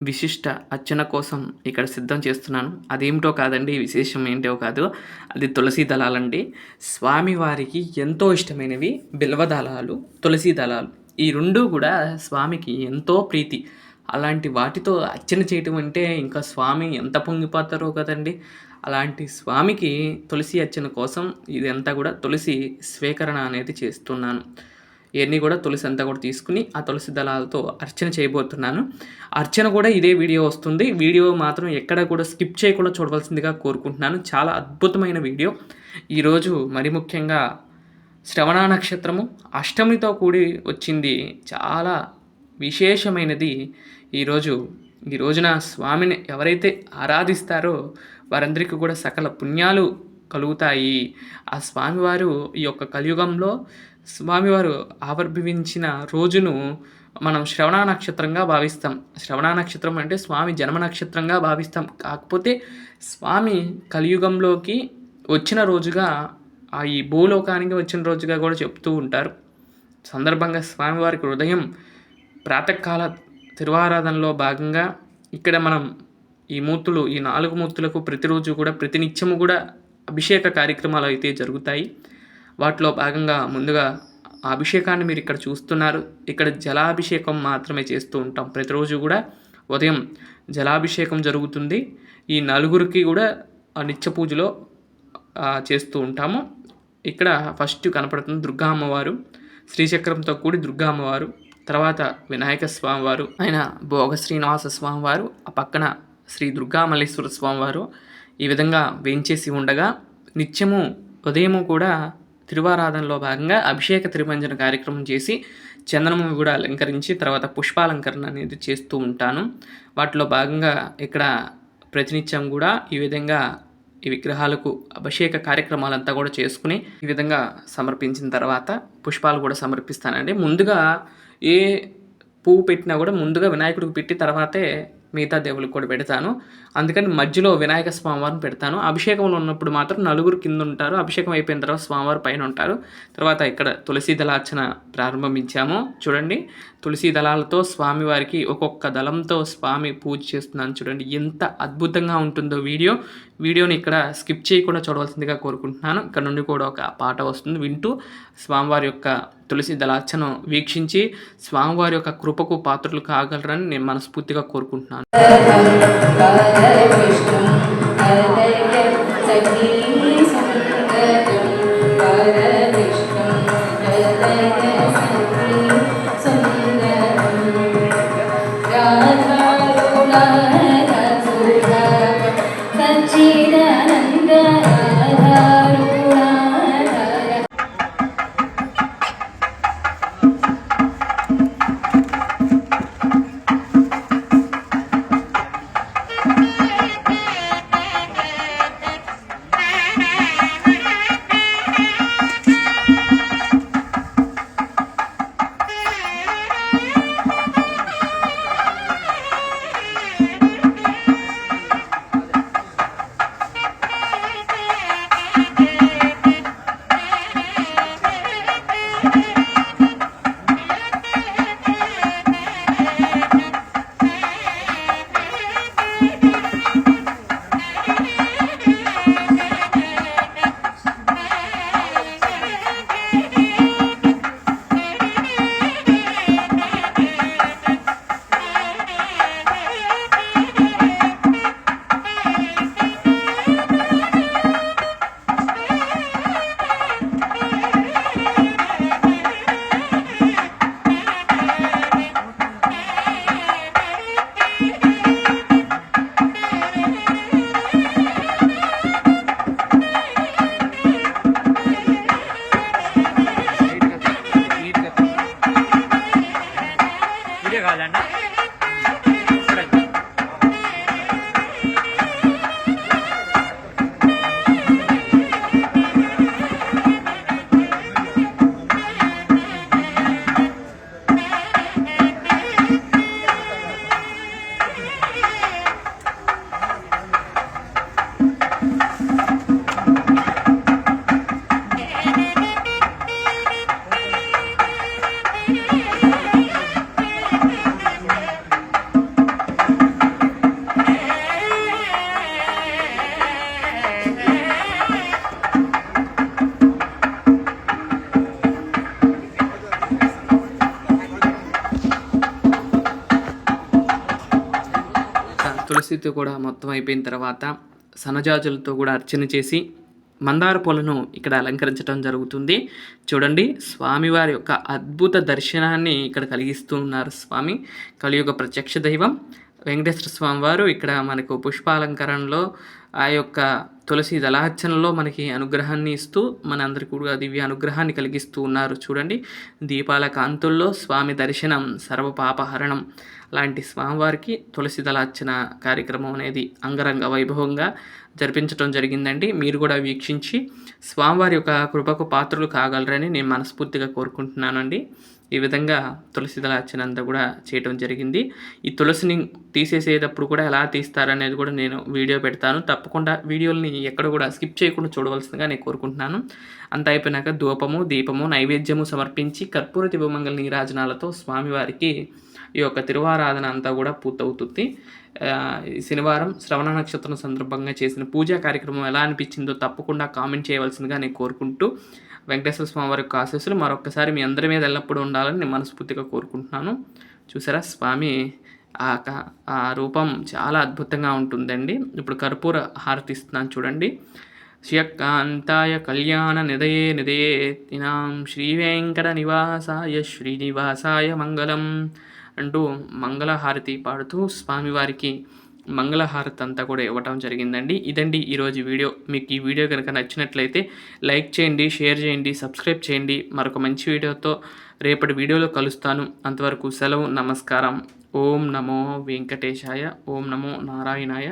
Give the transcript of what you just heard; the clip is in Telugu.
విశిష్ట అర్చన కోసం ఇక్కడ సిద్ధం చేస్తున్నాను. అదేమిటో కాదండి, విశేషం ఏంటో కాదు. అది తులసి దళాలండి. స్వామివారికి ఎంతో ఇష్టమైనవి బిల్వ దళాలు, తులసి దళాలు. ఈ 2 కూడా స్వామికి ఎంతో ప్రీతి. అలాంటి వాటితో అర్చన చేయటం అంటే ఇంకా స్వామి ఎంత పొంగిపోతారో కదండీ! అలాంటి స్వామికి తులసి అర్చన కోసం ఇదంతా కూడా తులసి స్వీకరణ అనేది చేస్తున్నాను. ఇయన్నీ కూడా తులసి అంతా కూడా తీసుకొని, ఆ తులసి దళాలతో అర్చన చేయబోతున్నాను. అర్చన కూడా ఇదే వీడియో వస్తుంది. వీడియో మాత్రం ఎక్కడ కూడా స్కిప్ చేయకుండా చూడవలసిందిగా కోరుకుంటున్నాను. చాలా అద్భుతమైన వీడియో. ఈరోజు మరి ముఖ్యంగా శ్రవణ నక్షత్రము అష్టమితో కూడి వచ్చింది. చాలా విశేషమైనది ఈరోజు. ఈ రోజున స్వామిని ఎవరైతే ఆరాధిస్తారో వారందరికీ కూడా సకల పుణ్యాలు కలుగుతాయి. ఆ స్వామివారు ఈ యొక్క కలియుగంలో స్వామివారు ఆవిర్భవించిన రోజును మనం శ్రవణ నక్షత్రంగా భావిస్తాం. శ్రవణ నక్షత్రం అంటే స్వామి జన్మ నక్షత్రంగా భావిస్తాం. కాకపోతే స్వామి కలియుగంలోకి వచ్చిన రోజుగా, ఈ భూలోకానికి వచ్చిన రోజుగా కూడా చెప్తూ ఉంటారు. సందర్భంగా స్వామివారికి ఉదయం ప్రాతకాల తిరువారాధనలో భాగంగా ఇక్కడ మనం ఈ 4 మూర్తులకు ప్రతిరోజు కూడా ప్రతినిత్యము కూడా అభిషేక కార్యక్రమాలు అయితే జరుగుతాయి. వాటిలో భాగంగా ముందుగా ఆ అభిషేకాన్ని మీరు ఇక్కడ చూస్తున్నారు. ఇక్కడ జలాభిషేకం మాత్రమే చేస్తూ ఉంటాం. ప్రతిరోజు కూడా ఉదయం జలాభిషేకం జరుగుతుంది. ఈ నలుగురికి కూడా నిత్య పూజలో చేస్తూ ఉంటాము. ఇక్కడ ఫస్ట్ కనపడుతుంది దుర్గా అమ్మవారు, శ్రీచక్రంతో కూడి దుర్గా అమ్మవారు, తర్వాత వినాయక స్వామివారు, ఆయన భోగ శ్రీనివాస స్వామివారు, ఆ పక్కన శ్రీ దుర్గా మల్లేశ్వర స్వామివారు ఈ విధంగా వేంచేసి ఉండగా, నిత్యము ఉదయము కూడా తిరువారాధనలో భాగంగా అభిషేక తిరుమంజన కార్యక్రమం చేసి చందనము కూడా అలంకరించి తర్వాత పుష్పాలంకరణ అనేది చేస్తూ ఉంటాను. వాటిలో భాగంగా ఇక్కడ ప్రతినిత్యం కూడా ఈ విధంగా ఈ విగ్రహాలకు అభిషేక కార్యక్రమాలంతా కూడా చేసుకుని ఈ విధంగా సమర్పించిన తర్వాత పుష్పాలు కూడా సమర్పిస్తానండి. ముందుగా ఏ పువ్వు పెట్టినా కూడా ముందుగా వినాయకుడికి పెట్టి తర్వాతే మిగతా దేవుళ్ళకి కూడా పెడతాను. అందుకని మధ్యలో వినాయక స్వామివారిని పెడతాను. అభిషేకంలో ఉన్నప్పుడు మాత్రం నలుగురు కింద ఉంటారు. అభిషేకం అయిపోయిన తర్వాత స్వామివారు పైన ఉంటారు. తర్వాత ఇక్కడ తులసి దళార్చన ప్రారంభించాము. చూడండి, తులసి దళాలతో స్వామివారికి ఒక్కొక్క దళంతో స్వామి పూజ చేస్తున్నాను. చూడండి ఎంత అద్భుతంగా ఉంటుందో వీడియోని ఇక్కడ స్కిప్ చేయకుండా చూడవలసిందిగా కోరుకుంటున్నాను. ఇక్కడ నుండి కూడా ఒక పాట వస్తుంది, వింటూ స్వామివారి యొక్క తులసి దళార్చన వీక్షించి స్వామివారి యొక్క కృపకు పాత్రలు కాగలరని నేను మనస్ఫూర్తిగా కోరుకుంటున్నాను. తులసితో కూడా మొత్తం అయిపోయిన తర్వాత సన్నజాజులతో కూడా అర్చన చేసి మందార పూలను ఇక్కడ అలంకరించడం జరుగుతుంది. చూడండి, స్వామివారి యొక్క అద్భుత దర్శనాన్ని ఇక్కడ కలిగిస్తూ ఉన్నారు. స్వామి కలియుగ ప్రత్యక్ష దైవం వెంకటేశ్వర స్వామి వారు ఇక్కడ మనకు పుష్పాలంకరణలో ఆ యొక్క తులసి దళార్చనలో మనకి అనుగ్రహాన్ని ఇస్తూ మనందరికీ కూడా దివ్య అనుగ్రహాన్ని కలిగిస్తూ ఉన్నారు. చూడండి, దీపాల కాంతుల్లో స్వామి దర్శనం సర్వపాపహరణం లాంటి స్వామివారికి తులసి దళార్చన కార్యక్రమం అనేది అంగరంగ వైభవంగా జరిపించడం జరిగిందండి. మీరు కూడా వీక్షించి స్వామివారి యొక్క కృపకు పాత్రలు కాగలరని నేను మనస్ఫూర్తిగా కోరుకుంటున్నానండి. ఈ విధంగా తులసి దళార్చన అంతా కూడా చేయడం జరిగింది. ఈ తులసిని తీసేసేటప్పుడు కూడా ఎలా తీస్తారనేది కూడా నేను వీడియో పెడతాను. తప్పకుండా వీడియోని ఎక్కడ కూడా స్కిప్ చేయకుండా చూడవలసిందిగా నేను కోరుకుంటున్నాను. అంత అయిపోయినాక ధూపము, దీపము, నైవేద్యము సమర్పించి కర్పూర దివ్యమంగళ నీరాజనాలతో స్వామివారికి ఈ యొక్క తిరువారాధన అంతా కూడా పూర్తవుతుంది. శనివారం శ్రవణ నక్షత్రం సందర్భంగా చేసిన పూజా కార్యక్రమం ఎలా అనిపించిందో తప్పకుండా కామెంట్ చేయవలసిందిగా నేను కోరుకుంటూ, వెంకటేశ్వర స్వామి వారి యొక్క ఆశీస్సులు మరొకసారి మీ అందరి మీద ఎల్లప్పుడూ ఉండాలని నేను మనస్ఫూర్తిగా కోరుకుంటున్నాను. చూసారా, స్వామి ఆ రూపం చాలా అద్భుతంగా ఉంటుందండి. ఇప్పుడు కర్పూర హారతి ఇస్తున్నాను చూడండి. శ్రీకాంతాయ కళ్యాణ నిదయే నిదయేతినాం శ్రీ వెంకట నివాసాయ శ్రీనివాసాయ మంగళం అంటూ మంగళహారతి పాడుతూ స్వామివారికి మంగళహారతి అంతా కూడా ఇవ్వటం జరిగిందండి. ఇదండి ఈరోజు వీడియో. మీకు ఈ వీడియో కనుక నచ్చినట్లయితే లైక్ చేయండి, షేర్ చేయండి, సబ్స్క్రైబ్ చేయండి. మరొక మంచి వీడియోతో రేపటి వీడియోలో కలుస్తాను. అంతవరకు సెలవు, నమస్కారం. ఓం నమో వెంకటేశాయ, ఓం నమో నారాయణాయ.